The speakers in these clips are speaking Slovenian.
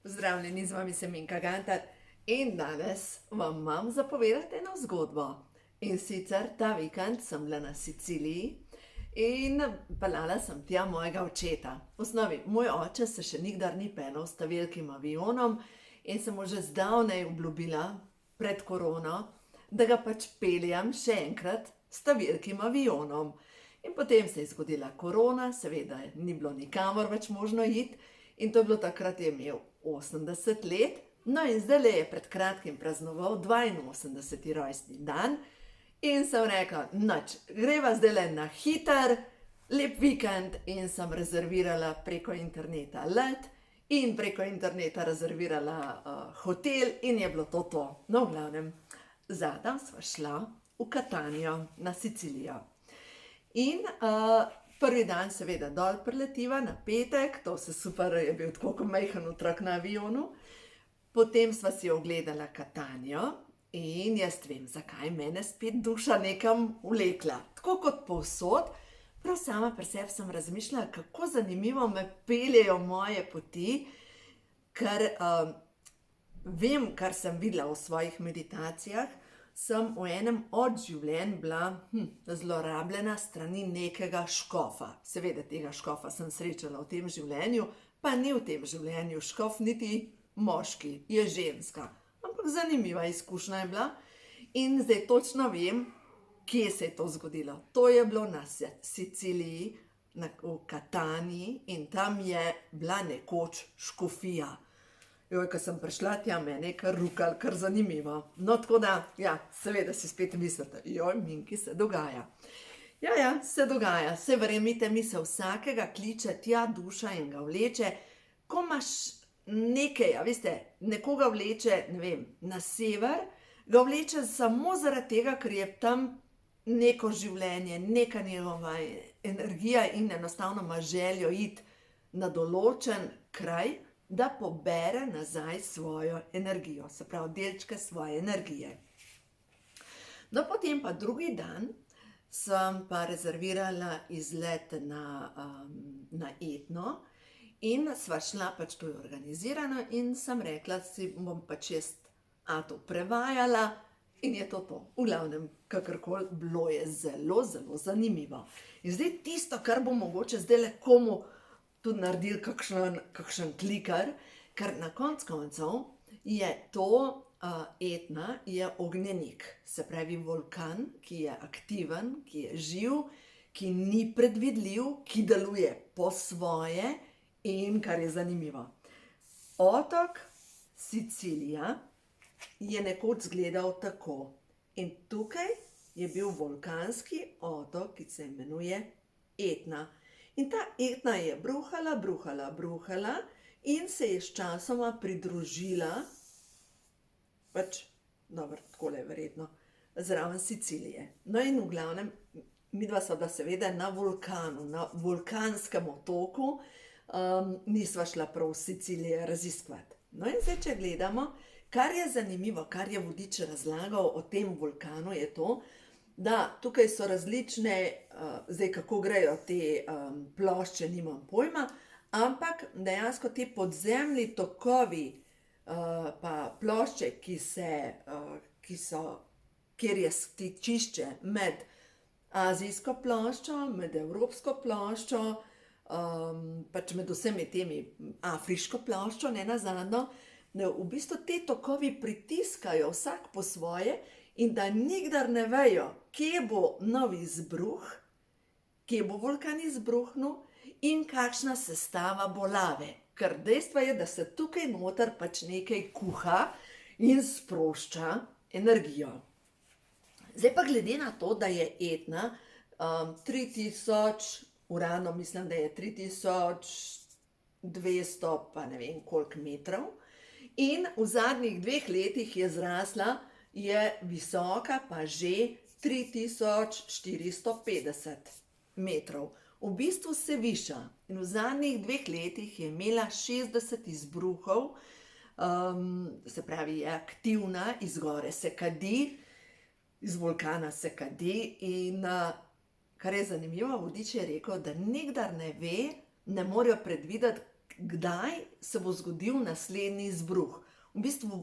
Pozdravljeni, z vami sem Minka Gantar in danes vam imam zapovedati eno zgodbo. In sicer ta vikend sem bila na Siciliji in peljala sem tja mojega očeta. V osnovi, moj oče se še nikdar ni penal s ta velikim avionom in sem mu že zdavnaj obljubila pred korono, da ga pač peljem še enkrat s ta velikim avionom. In potem se je zgodila korona, seveda ni bilo nikamor več možno iti. In to je bilo takrat, je imel 80 let, no in zdaj je pred kratkim praznoval 82. rojstni dan. In sem rekla, nič, greva zdaj na hiter, lep vikend in sem rezervirala preko interneta let in preko interneta rezervirala hotel in je bilo to. No, v glavnem, zadam sva šla v Catanijo na Sicilijo. In prvi dan seveda dol priletiva na petek, to vse super, je bil tako kot majhen otrok na avionu. Potem sva si ogledala Catanijo in jaz vem, zakaj mene spet duša nekam vlekla. Tako kot povsod, prav sama pri sebi sem razmišljala, kako zanimivo me peljejo moje poti, ker vem, kar sem videla v svojih meditacijah, sem v enem od življenj bila zlorabljena strani nekega škofa. Seveda tega škofa sem srečala v tem življenju, pa ni v tem življenju škof niti moški, je ženska. Ampak zanimiva izkušnja je bila in zdaj točno vem, kje se je to zgodilo. To je bilo na Siciliji, v Cataniji in tam je bila nekoč škofija. Joj, ko sem prišla tja, mene je kar rukalo, kar zanimivo. No, tako da, ja, seveda si spet mislite, joj, Minki, se dogaja. Ja, se dogaja, se verjemite mi, se vsakega kliče tja duša in ga vleče. Ko imaš nekaj, a veste, nekoga vleče, ne vem, na sever, ga vleče samo zaradi tega, ker je tam neko življenje, neka njegova energija in enostavno ima željo iti na določen kraj, da pobere nazaj svojo energijo, se pravi delčke svoje energije. No, potem pa drugi dan sem pa rezervirala izlet na Etno in sva šla, pač to je organizirano in sem rekla, si bom pač jaz to prevajala in je to. V glavnem, kakorkoli, bilo je zelo, zelo zanimivo. In zdaj tisto, kar bo mogoče zdaj le komu tudi naredili kakšen klikar, ker na koncu koncev je to Etna, je ognjenik, se pravi vulkan, ki je aktiven, ki je živ, ki ni predvidljiv, ki deluje po svoje in kar je zanimivo. Otok Sicilija je nekoč izgledal tako in tukaj je bil vulkanski otok, ki se imenuje Etna. In ta Etna je bruhala in se je sčasoma pridružila, pač, dobro, takole verjetno, zraven Sicilije. No in v glavnem, midva sva bila seveda na vulkanu, na vulkanskem otoku, nisva šla prav v Sicilije raziskovati. No in zdaj, če gledamo, kar je zanimivo, kar je vodič razlagal o tem vulkanu, je to, da tukaj so različne, zdaj kako grejo te plošče, nimam pojma, ampak dejansko te podzemni tokovi pa plošče, kjer je stičišče med azijsko ploščo, med evropsko ploščo, pač med vsemi temi afriško ploščo, nenazadnje, v bistvu te tokovi pritiskajo vsak po svoje in da nikdar ne vejo, kje bo nov izbruh, kje bo vulkan izbruhnil in kakšna sestava bo lave. Ker dejstvo je, da se tukaj noter pač nekaj kuha in sprošča energijo. Zdaj pa glede na to, da je Etna 3000, uradno mislim, da je 3200 pa ne vem koliko metrov in v zadnjih 2 letih je zrasla, je visoka pa že 3450 metrov. V bistvu se viša in v zadnjih 2 letih je imela 60 izbruhov, se pravi je aktivna, iz gore se kadi, iz vulkana se kadi in kar je zanimivo, vodič je rekel, da nikdar ne ve, ne morejo predvideti, kdaj se bo zgodil naslednji izbruh. V bistvu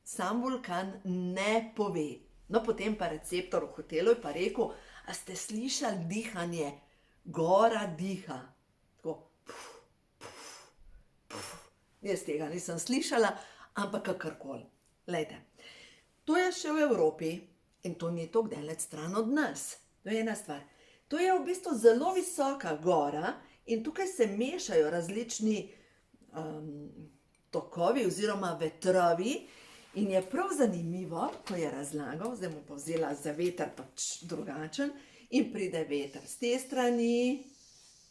sam vulkan ne pove. No, potem pa receptor v hotelu je pa rekel, a ste slišali dihanje? Gora diha. Tako, jaz tega nisem slišala, ampak kakorkoli. Glejte, to je še v Evropi in to ni tako daleč stran od nas. To je ena stvar. To je v bistvu zelo visoka gora in tukaj se mešajo različni tokovi oziroma vetrovi in je prav zanimivo, ko je razlagal, zdaj mu pa vzela za veter pač drugačen in pride veter z te strani,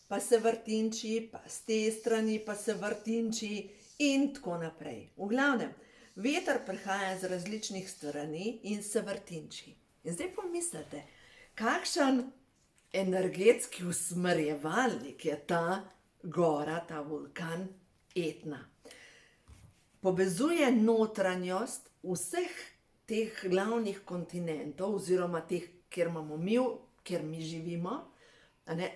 pa se vrtinči, pa z te strani, pa se vrtinči in tako naprej. V glavnem, veter prihaja z različnih strani in se vrtinči. In zdaj pomislite, kakšen energetski usmerjevalnik je ta gora, ta vulkan Etna. Povezuje notranjost vseh teh glavnih kontinentov oziroma teh, kjer mi živimo,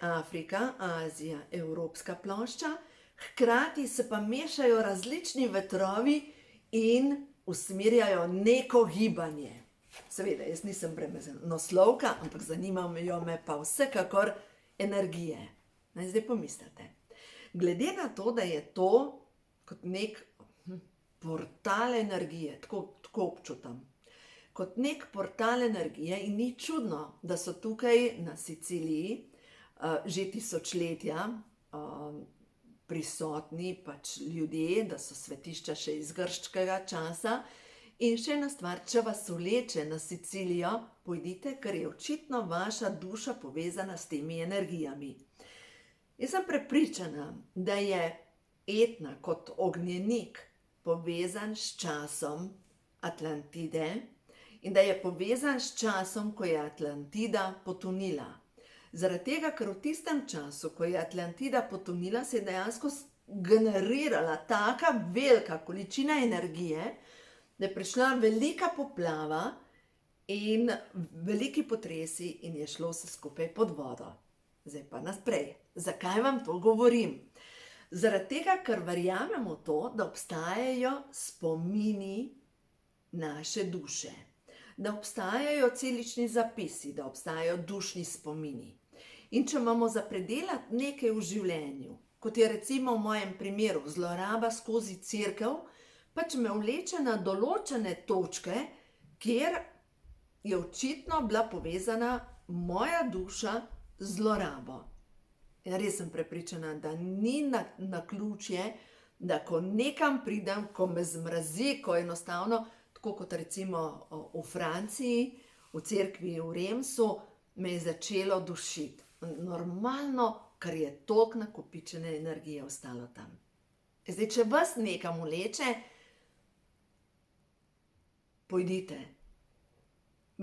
Afrika, Azija, Evropska plošča, hkrati se pa mešajo različni vetrovi in usmerjajo neko gibanje. Seveda, jaz nisem vremenoslovka, ampak zanimajo me pa vsekakor energije. Zdaj pomislite. Glede na to, da je to kot nek portal energije, tako občutam, kot nek portal energije in ni čudno, da so tukaj na Siciliji že tisočletja prisotni pač ljudje, da so svetišča še iz grškega časa. In še ena stvar, če vas vleče na Sicilijo, pojdite, ker je očitno vaša duša povezana s temi energijami. Jaz sem prepričana, da je Etna kot ognjenik povezan s časom Atlantide in da je povezan s časom, ko je Atlantida potonila. Zaradi tega, ker v tistem času, ko je Atlantida potonila, se je dejansko generirala taka velika količina energije, da je prišla velika poplava in veliki potresi in je šlo vse skupaj pod vodo. Zdaj pa naprej. Zakaj vam to govorim? Zaradi tega, ker verjamemo to, da obstajajo spomini naše duše. Da obstajajo celični zapisi, da obstajajo dušni spomini. In če imamo za predelati nekaj v življenju, kot je recimo v mojem primeru zloraba skozi cerkev, pač me vleče na določene točke, kjer je očitno bila povezana moja duša z zlorabo. In res sem prepričana, da ni naključje, da ko nekam pridem, ko me zmrazi, ko enostavno, tako kot recimo v Franciji, v cerkvi v Remsu, me je začelo dušiti. Normalno, ker je toliko nakopičene energije ostalo tam. Zdaj, če vas nekam vleče, pojdite.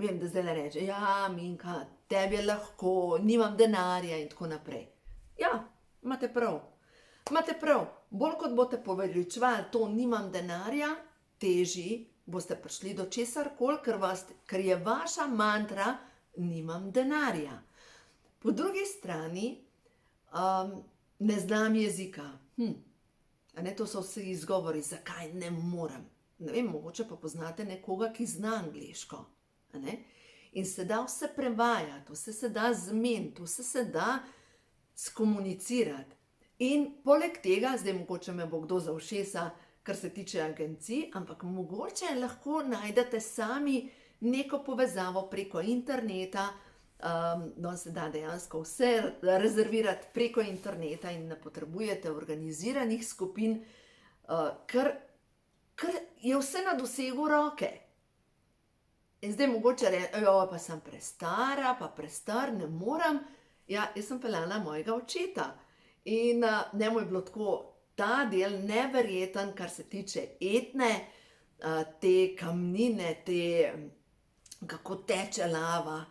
Vem, da zdaj reče, ja, Minka, tebi je lahko, nimam denarja in tako naprej. Ja, imate prav. Imate prav. Bolj kot boste poveličevali to nimam denarja, težji boste prišli do česarkoli, ker je vaša mantra nimam denarja. Po drugi strani ne znam jezika. To so vsi izgovori, zakaj ne morem. Ne vem, mogoče pa poznate nekoga, ki zna angleško. In se da vse prevajati, vse se da zmeniti, vse se da skomunicirati. In poleg tega, zdaj mogoče me bo kdo za ušesa, kar se tiče agencij, ampak mogoče lahko najdete sami neko povezavo preko interneta, se da dejansko vse rezervirati preko interneta in ne potrebujete organiziranih skupin, ker je vse na dosegu roke. In zdaj mogoče pa sem prestara, pa prestar, ne morem. Ja, jaz sem peljala mojega očeta in njemu je bilo tako ta del neverjeten, kar se tiče Etne, te kamnine, kako teče lava,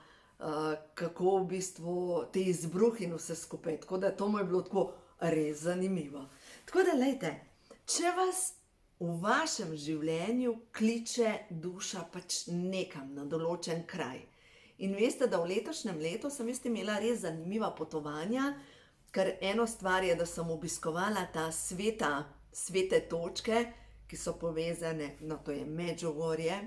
kako v bistvu te izbruhi in vse skupaj. Tako da to mu je bilo tako res zanimivo. Tako da, lejte, če vas v vašem življenju kliče duša pač nekam na določen kraj. In veste, da v letošnjem letu sem imela res zanimiva potovanja ker eno stvar je, da sem obiskovala ta svete točke, ki so povezane, no to je Medžugorje,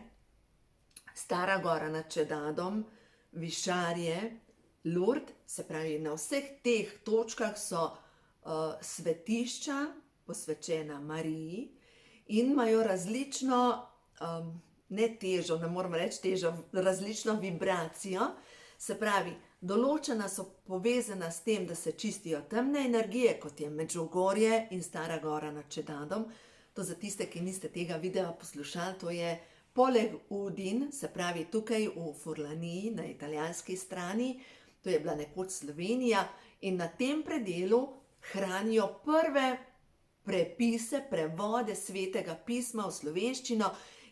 Stara Gora nad Čedadom, Višarje, Lourdes, se pravi, na vseh teh točkah so svetišča posvečena Mariji in imajo različno, ne težo, ne moram reči težo, različno vibracijo, se pravi, določena so povezana s tem, da se čistijo temne energije, kot je Medžugorje in Stara Gora nad Čedadom. To za tiste, ki niste tega videa poslušali, to je poleg Udin, se pravi tukaj v Furlaniji, na italijanski strani, to je bila nekoč Slovenija, in na tem predelu hranijo prve prepise, prevode svetega pisma v slovenščino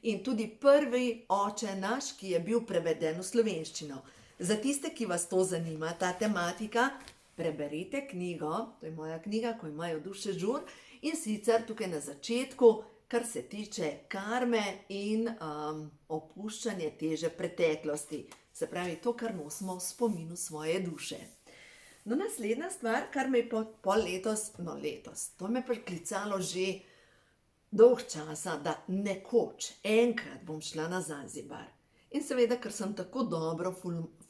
in tudi prvi Oče naš, ki je bil preveden v slovenščino. Za tiste, ki vas to zanima, ta tematika, preberite knjigo, to je moja knjiga, Ko imajo duše žur, in sicer tukaj na začetku, kar se tiče karme in opuščanje teže preteklosti. Se pravi, to, kar nosimo v spominu svoje duše. No, naslednja stvar, kar me je letos, to me je priklicalo že dolg časa, da nekoč, enkrat bom šla na Zanzibar. In seveda, ker sem tako dobro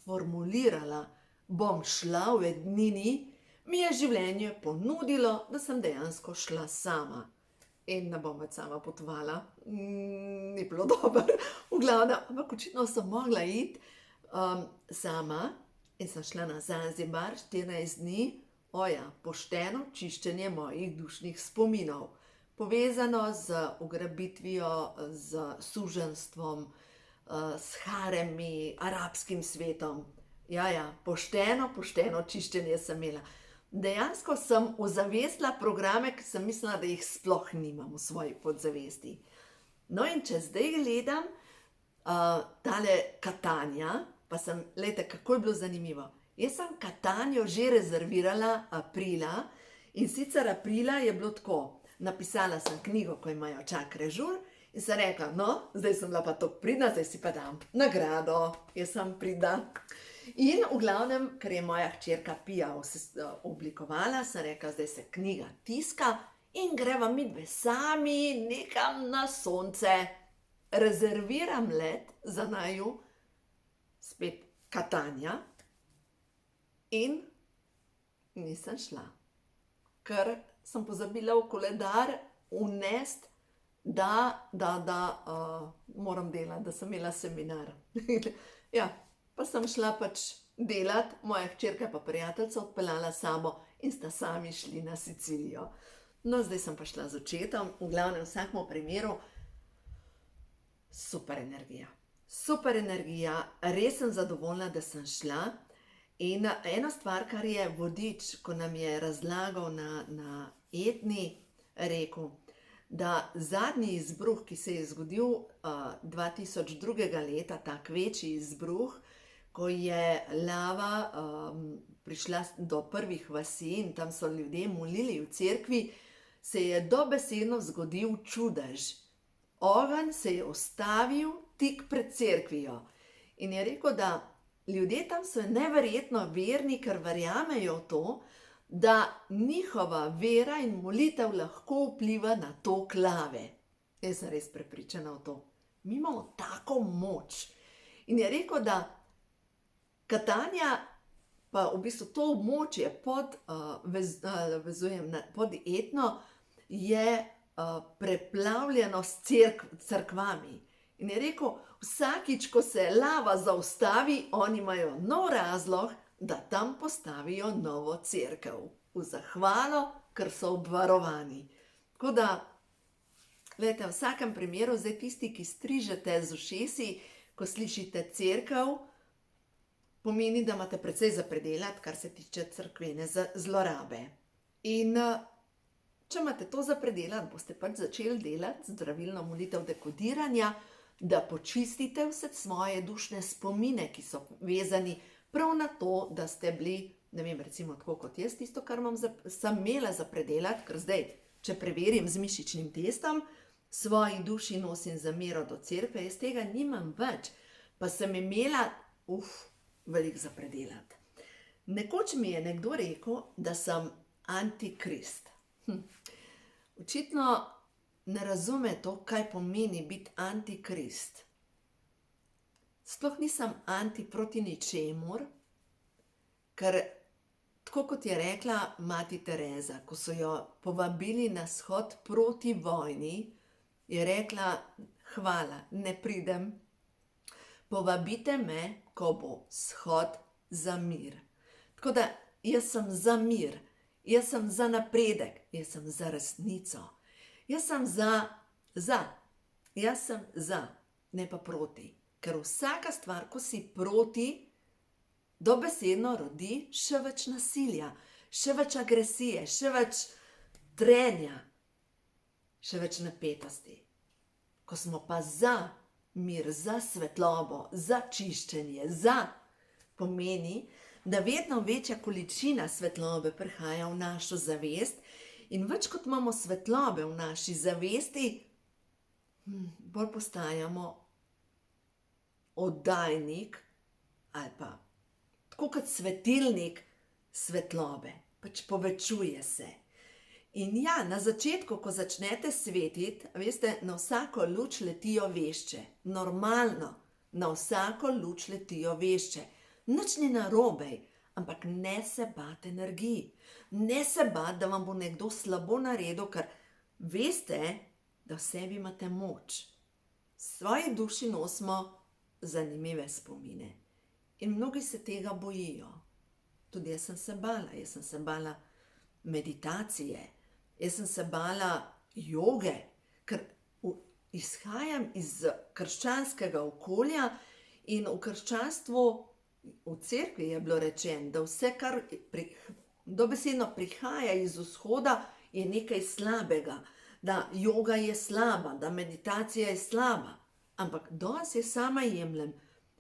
formulirala, bom šla v ednini, mi je življenje ponudilo, da sem dejansko šla sama. In ne bom več sama potovala, ni bilo dobro, v glavnem, ampak očitno sem mogla iti sama in sem šla na Zanzibar 14 dni, pošteno čiščenje mojih dušnih spominov, povezano z ugrabitvijo, z suženjstvom, s haremi, arabskim svetom. Pošteno čiščenje sem imela. Dejansko sem ozavestila programe, ki sem mislila, da jih sploh nimam v svoji podzavesti. No, in če zdaj gledam tale Catania, pa glejte, kako je bilo zanimivo. Jaz sem Catanijo že rezervirala aprila, in sicer aprila je bilo tako. Napisala sem knjigo, Ko imajo čakre žur, in sem rekla, no, zdaj sem bila pa tako pridna, zdaj si pa dam nagrado, jaz sem pridna. In v glavnem, ker je moja hčerka Pija oblikovala, sem rekla, zdaj se knjiga tiska in greva midve sami nekam na sonce. Rezerviram let za naju, spet Catania, in nisem šla, ker sem pozabila v koledar vnesti, da moram delati, da sem imela seminar. Pa sem šla pač delati, moja hčerka pa prijateljica odpeljala sabo in sta sami šli na Sicilijo. No, zdaj sem pa šla z očetom, v glavnem, v vsakem primeru, super energija. Super energija, res sem zadovoljna, da sem šla. In ena stvar, kar je vodič, ko nam je razlagal na Etni, rekel, da zadnji izbruh, ki se je zgodil 2002. leta, tak večji izbruh, ko je lava prišla do prvih vasi in tam so ljudje molili v cerkvi, se je dobesedno zgodil čudež. Ogenj se je ustavil tik pred cerkvijo. In je rekel, da ljudje tam so neverjetno verni, ker verjamejo v to, da njihova vera in molitev lahko vpliva na tok lave. Jaz sem res prepričana v to. Mi imamo tako moč. In je rekel, da Catania, pa v bistvu to območje pod Etno, je preplavljeno s cerkvami. In je rekel, vsakič, ko se lava zaustavi, oni imajo nov razlog, da tam postavijo novo cerkev. V zahvalo, ker so obvarovani. Tako da, glejte, v vsakem primeru, zdaj tisti, ki strižete z ušesi, ko slišite cerkev, pomeni, da imate precej za predelati, kar se tiče cerkvene zlorabe. In če imate to za predelati, boste pač začeli delati zdravilno molitev dekodiranja, da počistite vse svoje dušne spomine, ki so vezani prav na to, da ste bili, ne vem, recimo tako kot jaz, tisto, kar sem imela za predelati, ker zdaj, če preverim z mišičnim testom, svoji duši nosim zamero do cerkve, jaz tega nimam več, pa sem imela, veliko za predelati. Nekoč mi je nekdo rekel, da sem antikrist. Očitno ne razume to, kaj pomeni biti antikrist. Sploh nisem anti proti ničemur, ker tako kot je rekla mati Tereza, ko so jo povabili na shod proti vojni, je rekla: hvala, ne pridem, povabite me, ko bo shod za mir. Tako da jaz sem za mir, jaz sem za napredek, jaz sem za resnico, jaz sem za, ne pa proti. Ker vsaka stvar, ko si proti, dobesedno rodi še več nasilja, še več agresije, še več trenja, še več napetosti. Ko smo pa za mir, za svetlobo, za čiščenje, pomeni, da vedno večja količina svetlobe prihaja v našo zavest in več kot imamo svetlobe v naši zavesti, bolj postajamo oddajnik ali pa tako kot svetilnik svetlobe, pač povečuje se. In ja, na začetku, ko začnete svetiti, veste, na vsako luč letijo vešče. Normalno, na vsako luč letijo vešče. Nič ni narobe, ampak ne se bati energiji. Ne se bati, da vam bo nekdo slabo naredil, ker veste, da v sebi imate moč. V svoji duši nosimo zanimive spomine. In mnogi se tega bojijo. Tudi jaz sem se bala meditacije, jaz sem se bala joge, ker izhajam iz krščanskega okolja in v krščanstvu, v cerkvi je bilo rečeno, da vse, kar dobesedno prihaja iz vzhoda, je nekaj slabega, da joga je slaba, da meditacija je slaba. Ampak danes je sama jemljem.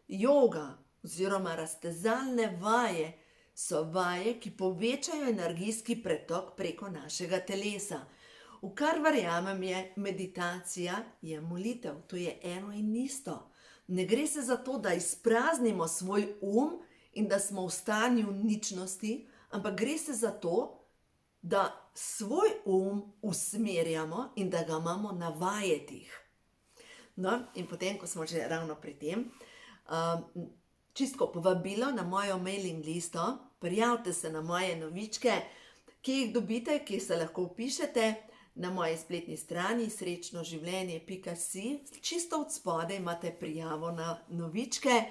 Joga oziroma raztezalne vaje so vaje, ki povečajo energijski pretok preko našega telesa. V kar verjamem je meditacija, je molitev, to je eno in isto. Ne gre se za to, da izpraznimo svoj in da smo v stanju ničnosti, ampak gre se za to, da svoj usmerjamo in da ga imamo na vajetih. No, in potem, ko smo že ravno pri tem, čisto povabilo na mojo mailing listo, prijavite se na moje novičke, kje jih dobite, kje se lahko vpišete, na moji spletni strani srečnoživljenje.si, čisto od spodaj imate prijavo na novičke,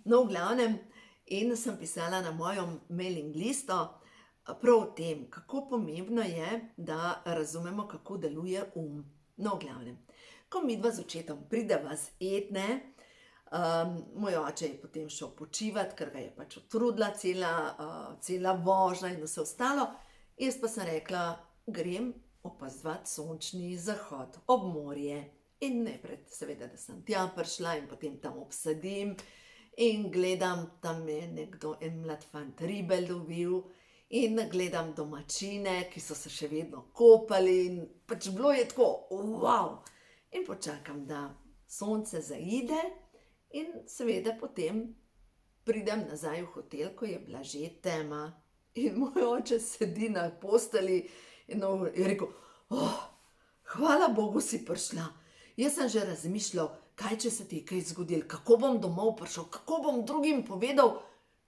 no v glavnem, in sem pisala na mojo mailing listo prav o tem, kako pomembno je, da razumemo, kako deluje No, v glavnem, ko midva z očetom prideva z Etne, moj oče je potem šel počivat, ker ga je pač utrudila cela vožnja in vse ostalo, jaz pa sem rekla, grem opazovati sončni zahod ob morje. In najprej seveda, da sem tja prišla in potem tam obsedim in gledam, tam je nekdo, en mlad fant ribe lovil in gledam domačine, ki so se še vedno kopali in pač bilo je tako, wow! In počakam, da sonce zaide in seveda potem pridem nazaj v hotel, ko je bila že tema. In moj oče sedi na posteli in je rekel, hvala Bogu si prišla. Jaz sem že razmišljal, kaj če se ti je kaj zgodilo, kako bom domov prišel, kako bom drugim povedal,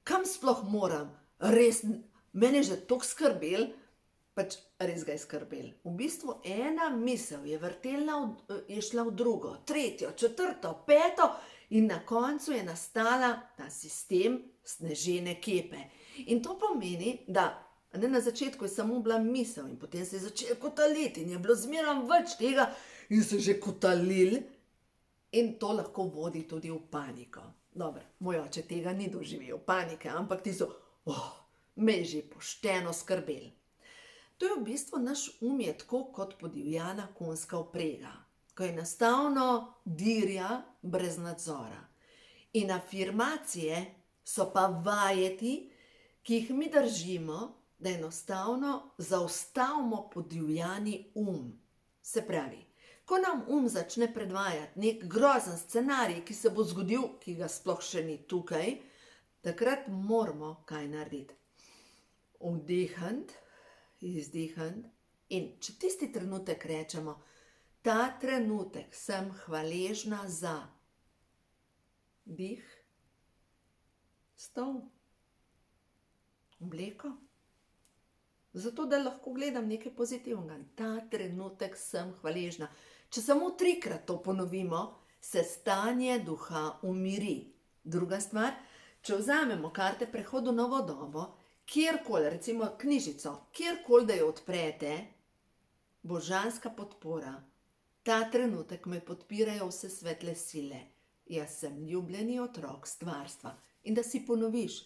kam sploh moram. Res, mene je že toliko skrbel, pač res ga je skrbel. V bistvu ena misel je šla v drugo, tretjo, četrto, peto in na koncu je nastala ta sistem snežene kepe. In to pomeni, da na začetku je samo bila misel in potem se je začela kotaliti in je bilo zmeraj več tega in se je že kotalil in to lahko vodi tudi v paniko. Dobro, moj oče tega ni doživel, panike, ampak tisto, me je že pošteno skrbel. To je v bistvu naš je tako kot podivjana konjska vprega, ko enostavno dirja brez nadzora. In afirmacije so pa vajeti, ki jih mi držimo, da enostavno zaustavimo podivjani Se pravi, ko nam začne predvajati nek grozen scenarij, ki se bo zgodil, ki ga sploh še ni tukaj, takrat moramo kaj narediti. Vdihniti, izdihniti. In če tisti trenutek rečemo, ta trenutek sem hvaležna za dih, stol, obleko, zato da lahko gledam nekaj pozitivnega. Ta trenutek sem hvaležna. Če samo 3-krat to ponovimo, se stanje duha umiri. Druga stvar, če vzamemo karte Prehod v novo dobo, kjerkoli, recimo knjižico, kjerkoli da jo odprete, božanska podpora, ta trenutek me podpirajo vse svetle sile. Jaz sem ljubljeni otrok stvarstva. In da si ponoviš,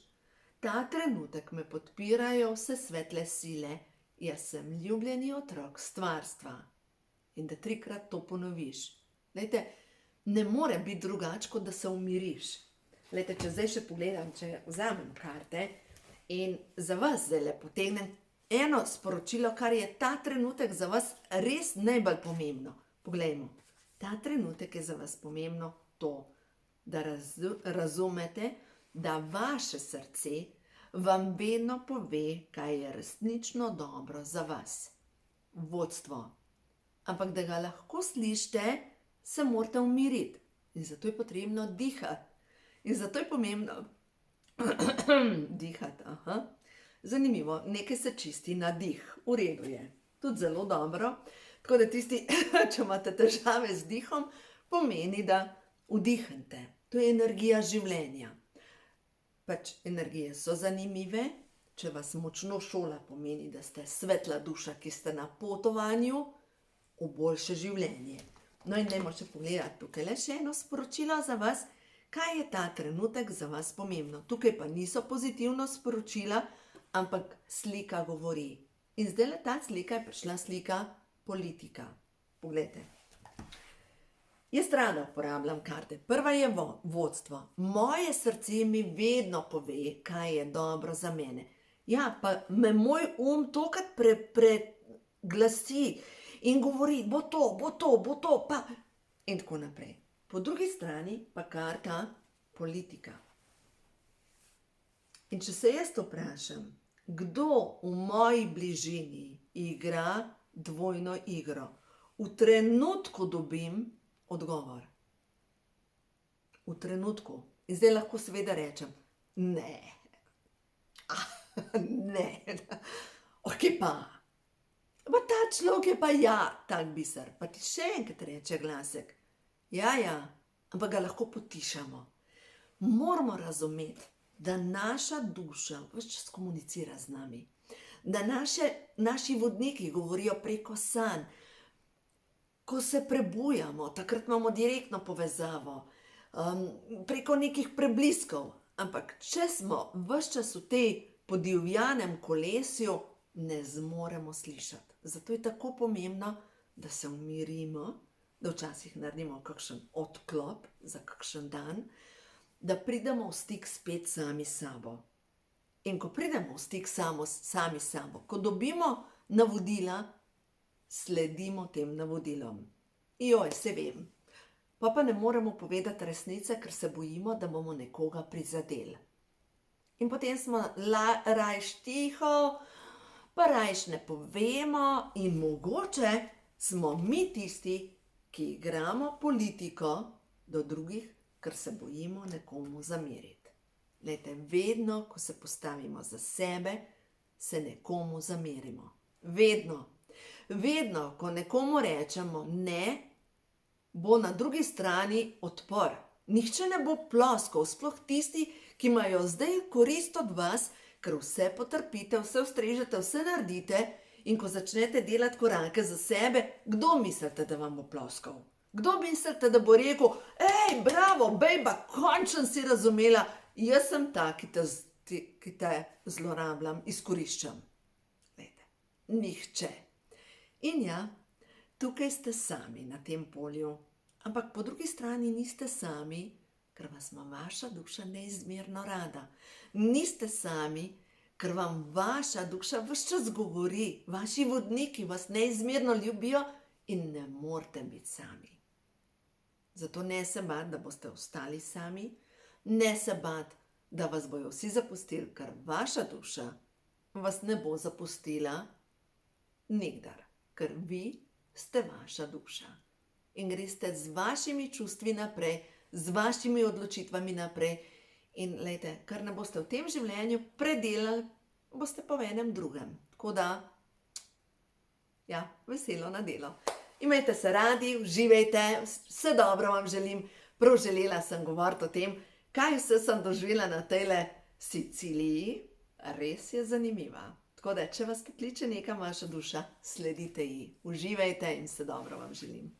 ta trenutek me podpirajo vse svetle sile. Jaz sem ljubljeni otrok stvarstva. In da 3-krat to ponoviš. Glejte, ne more biti drugače, kot da se umiriš. Glejte, če zdaj še pogledam, če vzamem karte in za vas zdaj potegnem eno sporočilo, kar je ta trenutek za vas res najbolj pomembno. Poglejmo, ta trenutek je za vas pomembno to, da razumete, da vaše srce vam vedno pove, kaj je resnično dobro za vas. Vodstvo. Ampak da ga lahko slišite, se morate umiriti. In zato je potrebno dihati. In zato je pomembno dihati. Zanimivo, nekaj se čisti na dih. V redu je. Tudi zelo dobro. Tako da tisti, če imate težave z dihom, pomeni, da vdihnete. To je energija življenja. Pač energije so zanimive. Če vas močno šola, pomeni, da ste svetla duša, ki ste na potovanju v boljše življenje. No in dajmo še pogledati tukaj še eno sporočilo za vas, kaj je ta trenutek za vas pomembno. Tukaj pa niso pozitivno sporočila, ampak slika govori. In zdaj ta slika je prišla slika politika. Poglejte. Jaz rada uporabljam karte. Prva je vodstvo. Moje srce mi vedno pove, kaj je dobro za mene. Ja, pa me moj tokrat preglasi in govori, bo to, pa in tako naprej. Po drugi strani pa karta politika. In če se jaz vprašam, kdo v moji bližini igra dvojno igro, v trenutku dobim odgovor. V trenutku. In zdaj lahko seveda rečem, ne. Ne. Ok pa. Pa ta človek je pa tak biser. Pa ti še enkrat reče glasek. Ja, ampak ga lahko potišamo. Moramo razumeti, da naša duša ves čas komunicira z nami. Da naši vodniki govorijo preko sanj. Ko se prebujamo, takrat imamo direktno povezavo, preko nekih prebliskov. Ampak če smo ves čas v tej podivjanem kolesju, ne zmoremo slišati. Zato je tako pomembno, da se umirimo, da včasih naredimo kakšen odklop za kakšen dan, da pridemo v stik spet sami s sabo. In ko pridemo v stik sami s sabo, ko dobimo navodila, sledimo tem navodilom. Joj, se vem. Pa ne moremo povedati resnice, ker se bojimo, da bomo nekoga prizadeli. In potem smo rajš tiho, pa rajš ne povemo in mogoče smo mi tisti, ki igramo politiko do drugih, ker se bojimo nekomu zameriti. Glejte, vedno, ko se postavimo za sebe, se nekomu zamerimo. Vedno. Vedno, ko nekomu rečemo ne, bo na drugi strani odpor. Nihče ne bo ploskal, sploh tisti, ki imajo zdaj korist od vas, ker vse potrpite, vse ustrežete, vse naredite in ko začnete delati korake za sebe, kdo mislite, da vam bo ploskal? Kdo mislite, da bo rekel, ej, bravo, bejba, končno si razumela, jaz sem ta, ki te zlorabljam, izkoriščam. Glejte, nihče. In ja, tukaj ste sami na tem polju, ampak po drugi strani niste sami, ker vas ima vaša duša neizmerno rada. Niste sami, ker vam vaša duša ves čas govori, vaši vodniki vas neizmerno ljubijo in ne morete biti sami. Zato ne se bati, da boste ostali sami, ne se bati, da vas bojo vsi zapustili, ker vaša duša vas ne bo zapustila nikdar, ker vi ste vaša duša. In greste z vašimi čustvi naprej, z vašimi odločitvami naprej. In lejte, kar ne boste v tem življenju predelali, boste pa v enem drugem. Tako da, ja, veselo na delo. Imejte se radi, uživajte, vse dobro vam želim. Prav želela sem govoriti o tem, kaj vse sem doživela na tejle Siciliji. Res je zanimiva. Tako da, če vas pokliče nekam vaša duša, sledite ji. Uživajte in vse dobro vam želim.